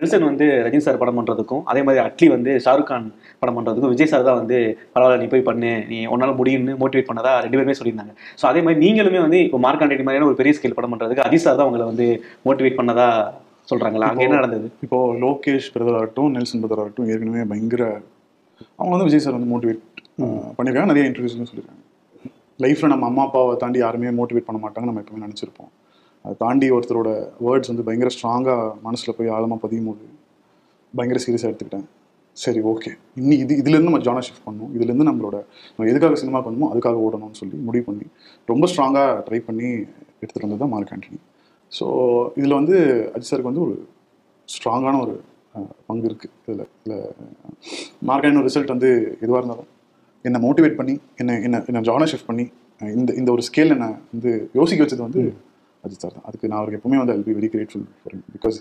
Nelson வந்து Rajini sir படம் பண்ணுறதுக்கும் அதே மாதிரி அட்லி வந்து ஷாருக் கான் படம் பண்ணுறதுக்கும் விஜய் சார் தான் வந்து பரவாயில்ல நீ போய் பண்ணு, நீ உன்னால் முடியும்னு மோட்டிவேட் பண்ணதா 2 பேருமே சொல்லியிருந்தாங்க. ஸோ அதே மாதிரி நீங்களுமே வந்து இப்போ மார்க்காண்டேடி மாதிரியான ஒரு பெரிய ஸ்கேல் படம் பண்ணுறதுக்கு அஜித் சார் தான் உங்களை வந்து மோட்டிவேட் பண்ணதா சொல்கிறாங்களா? அங்கே என்ன நடந்தது? இப்போ லோகேஷ் பிரதர் ஆகட்டும், நெல்சன் பிரதர் ஆகட்டும், ஏற்கனவே பயங்கர அவங்க வந்து விஜய் சார் வந்து மோட்டிவேட் பண்ணியிருக்காங்க. நிறைய இன்டர்வியூஸ்லையும் சொல்லியிருக்காங்க. லைஃப்பில் நம்ம அம்மா அப்பாவை தாண்டி யாருமே மோட்டிவேட் பண்ண மாட்டாங்க நம்ம எப்பவுமே நினச்சிருப்போம். அதை தாண்டி ஒருத்தரோட வேர்ட்ஸ் வந்து பயங்கர ஸ்ட்ராங்காக மனசில் போய் ஆழமாக பதியும் போது பயங்கர சீரியஸாக எடுத்துக்கிட்டேன். சரி ஓகே, இதுலேருந்து நம்ம ஜானர் ஷிஃப்ட் பண்ணணும், இதுலேருந்து நம்ம எதுக்காக சினிமா பண்ணணுமோ அதுக்காக ஓடணும்னு சொல்லி முடிவு பண்ணி ரொம்ப ஸ்ட்ராங்காக ட்ரை பண்ணி எடுத்துகிட்டு வந்தது தான் மார்க் ஆண்டனி. ஸோ இதில் வந்து அஜித் சாருக்கு வந்து ஒரு ஸ்ட்ராங்கான ஒரு பங்கு இருக்குது. இதில் மார்க் ஆண்டனி ரிசல்ட் வந்து எதுவாக இருந்தாலும் என்னை மோட்டிவேட் பண்ணி என்ன ஜானர் ஷிஃப்ட் பண்ணி இந்த ஒரு ஸ்கேல் என்னை வந்து யோசிக்க வச்சது வந்து அஜித் சார் தான். அதுக்கு நான் அவருக்கு எப்பவுமே வந்து I will be very grateful for him. Because